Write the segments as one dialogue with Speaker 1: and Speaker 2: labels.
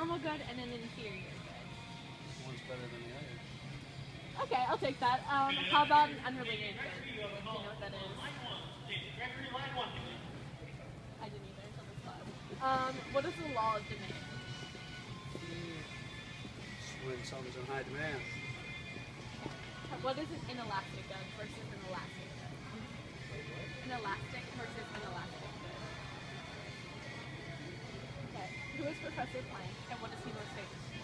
Speaker 1: normal good and an inferior good.
Speaker 2: One's better than the other.
Speaker 1: Okay, I'll take that. How about an unrelated good? Do you know what that is? I didn't either until this class. What is the law of demand?
Speaker 2: When something's in high demand.
Speaker 1: What is an inelastic good versus an elastic good? An elastic versus an elastic good. Okay. Who is Professor Planck and what is he most famous for?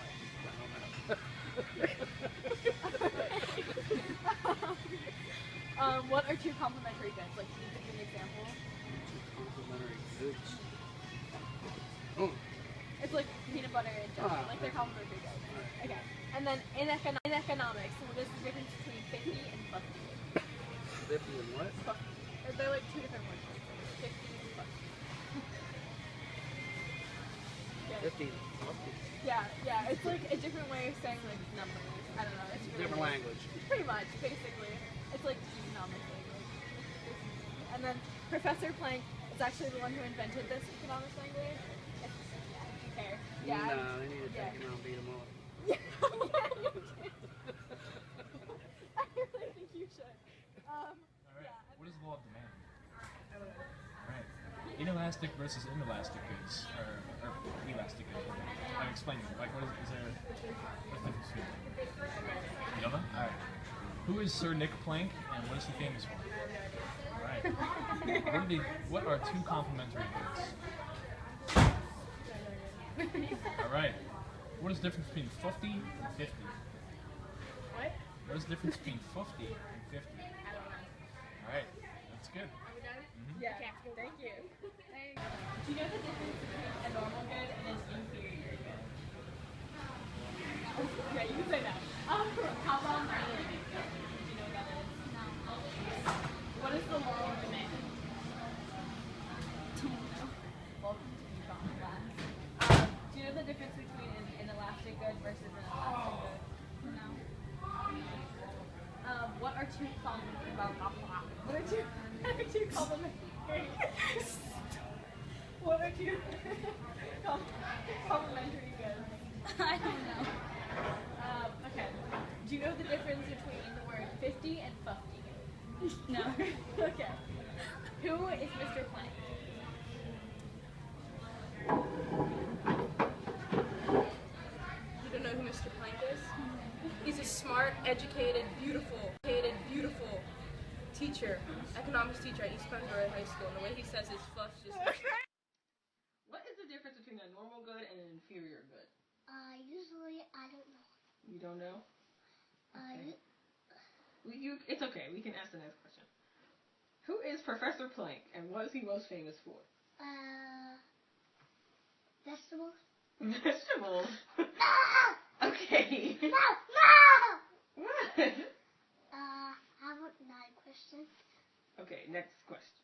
Speaker 1: What are two complementary goods? Like, can you give me an example?
Speaker 2: Two complementary goods.
Speaker 1: It's like peanut butter and jelly. Like, they're complementary goods. Okay. And then in economics, what is the difference between 50 and 50?
Speaker 2: 50 and what?
Speaker 1: 50. They're like two different words. 50 and 50.
Speaker 2: 50 and 50.
Speaker 1: Yeah. It's like a different way of saying like numbers. I don't know. It's really
Speaker 2: Different language.
Speaker 1: Pretty much, basically. It's like economic language. And then Professor Planck is actually the one who invented this economics language. Okay. Yeah.
Speaker 2: No, they need to take him out and beat him up.
Speaker 1: I really think you should.
Speaker 3: Alright, what is the law of demand? Alright. Inelastic versus inelastic goods, or elastic goods. I'm explaining it. Like, what's the difference between them? You don't know? Alright. Who is Sir Nick Planck, and what is he famous for? Alright. What are two complementary goods? Alright. What is the difference between 50 and 50?
Speaker 1: What?
Speaker 3: What is the difference between 50 and 50?
Speaker 1: I don't know.
Speaker 3: Alright, that's good.
Speaker 1: Are we done?
Speaker 3: Mm-hmm.
Speaker 1: Yeah. Thank you. Do you know the difference between a normal good and an inferior good? Yeah, you can say that. How about an unrelated good? Do you know what that is? No. What is the law of demand? Welcome to Econ class. Do you know the difference between an inelastic good versus an elastic good? No. What are two complementary What are two complementary goods?
Speaker 4: I don't know.
Speaker 1: Okay. Do you know the difference between the word 50 and 50?
Speaker 4: No.
Speaker 1: Okay. Who is Mr. Planck?
Speaker 5: You don't know who Mr. Planck is? He's a smart, educated, beautiful teacher, economics teacher at East Pennsylvania High School, and the way he says his fluff just...
Speaker 6: What is the difference between a normal good and an inferior good?
Speaker 7: Usually I don't know.
Speaker 6: You don't know?
Speaker 7: Okay.
Speaker 6: It's okay. We can ask the next question. Who is Professor Planck, and what is he most famous for?
Speaker 7: Vegetables?
Speaker 6: Vegetables?
Speaker 7: No!
Speaker 6: Okay.
Speaker 7: No!
Speaker 6: What?
Speaker 7: I want another question.
Speaker 6: Okay, next question.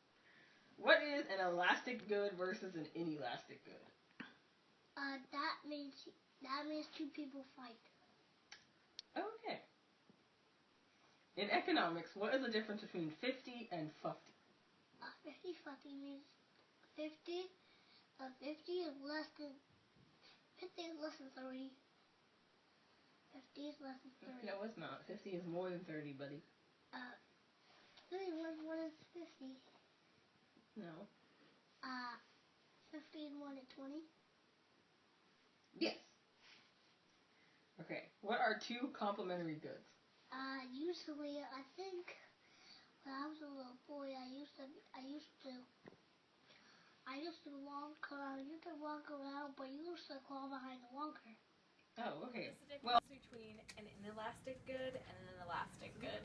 Speaker 6: What is an elastic good versus an inelastic good?
Speaker 7: That means two people fight.
Speaker 6: Okay. In economics, what is the difference between 50 and 50?
Speaker 7: 50 means 50. 50 is less than 30. 50 is less than 30.
Speaker 6: No, it's not. 50 is more than 30, buddy.
Speaker 7: what is 50?
Speaker 6: No.
Speaker 7: 50 is more than 20.
Speaker 6: Yes. Okay. What are two complementary goods?
Speaker 7: Usually, I think when I was a little boy, I used to walk around, but you used to crawl behind the walker.
Speaker 6: Oh, okay.
Speaker 1: What's the difference between an inelastic good and an elastic good?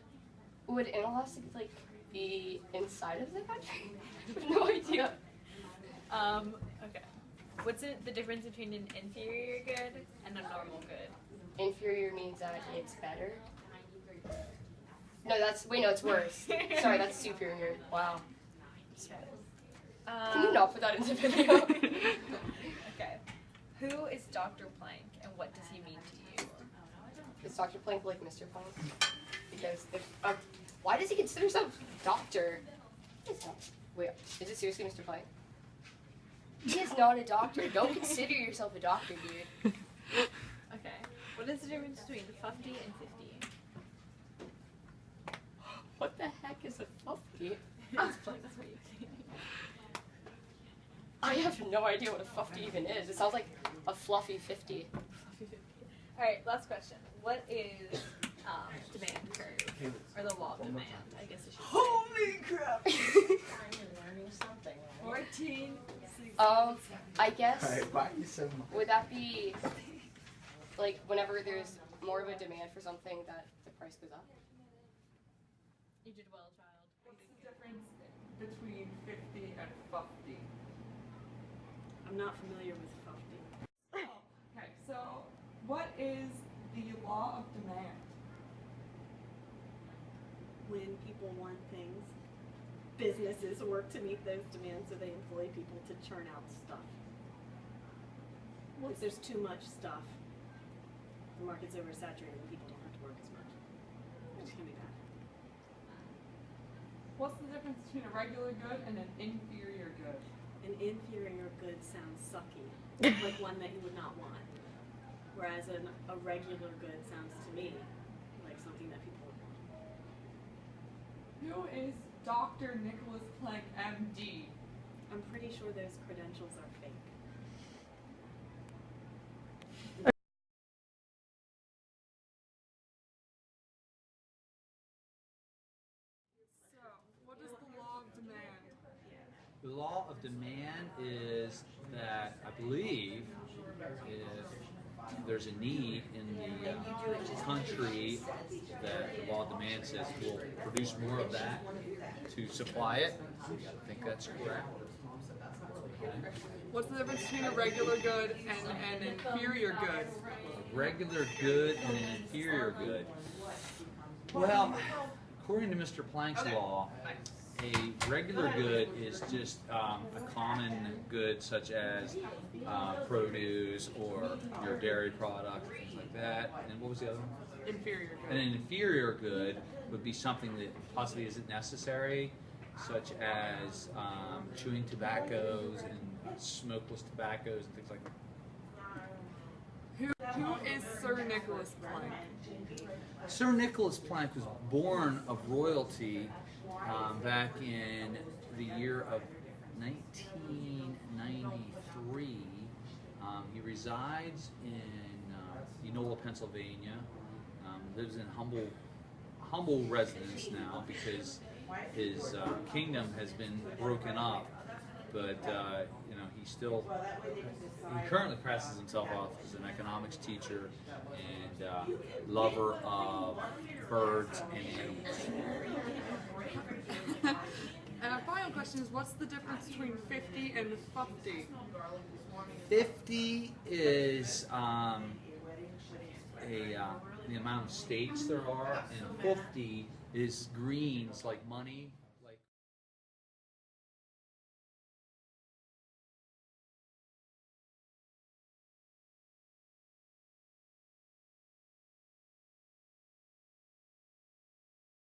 Speaker 4: Would inelastic like be inside of the country? I have no idea.
Speaker 1: Okay. What's the difference between an inferior good and a normal good?
Speaker 4: Inferior means that it's better. No, it's worse. Sorry, that's superior. Wow. Can you not put that into video?
Speaker 1: Okay. Who is Dr. Planck and what does he mean to you?
Speaker 4: Is Dr. Planck like Mr. Planck? Because why does he consider himself doctor? Wait, is it seriously Mr. Planck? He is not a doctor. Don't consider yourself a doctor, dude.
Speaker 1: Okay. What is the difference between 50 and 50?
Speaker 4: What the heck is a fufty?
Speaker 1: That's what you think.
Speaker 4: I have no idea what a fufty even is. It sounds like a fluffy 50.
Speaker 1: Alright, last question. What is demand curve? Or the law of demand, I guess I should say.
Speaker 2: Holy crap!
Speaker 6: You're learning something.
Speaker 1: 14.
Speaker 4: I guess,
Speaker 2: Alright, buy you some.
Speaker 4: would that be, like, whenever there's more of a demand for something that the price goes up?
Speaker 1: You did well, child.
Speaker 8: What's the difference between 50 and 50?
Speaker 2: I'm not familiar with 50.
Speaker 8: Okay, so what is the law of demand?
Speaker 9: When people want things, businesses work to meet those demands, so they employ people to churn out stuff. If there's too much stuff, the market's oversaturated and people don't have to work as much. Which can be bad.
Speaker 8: What's the difference between a regular good and an inferior good?
Speaker 9: An inferior good sounds sucky, like one that you would not want. Whereas a regular good sounds to me like something that people would want.
Speaker 8: Who is Dr. Nicholas Planck, MD?
Speaker 9: I'm pretty sure those credentials are fake.
Speaker 8: So, what is the law of demand?
Speaker 10: The law of demand is that I believe if there's a need in the country, that the law of demand says we'll produce more of that to supply it. I think that's correct.
Speaker 8: What's the difference between a regular good and an inferior good?
Speaker 10: A regular good and an inferior good. Well, according to Mr. Planck's law, a regular good is just a common good such as produce or your dairy product, things like that. And what was the other one?
Speaker 8: Inferior good.
Speaker 10: And an inferior good would be something that possibly isn't necessary, such as chewing tobaccos and smokeless tobaccos and things like that.
Speaker 8: Who is Sir Nicholas Planck?
Speaker 10: Sir Nicholas Planck was born of royalty back in the year of 1993. He resides in Enola, Pennsylvania. Lives in humble residence now because his kingdom has been broken up. But you know, he currently passes himself off as an economics teacher and lover of birds and animals.
Speaker 8: And our final question is, what's the difference between 50 and 50?
Speaker 10: 50 is the amount of states there are, and 50 is greens like money.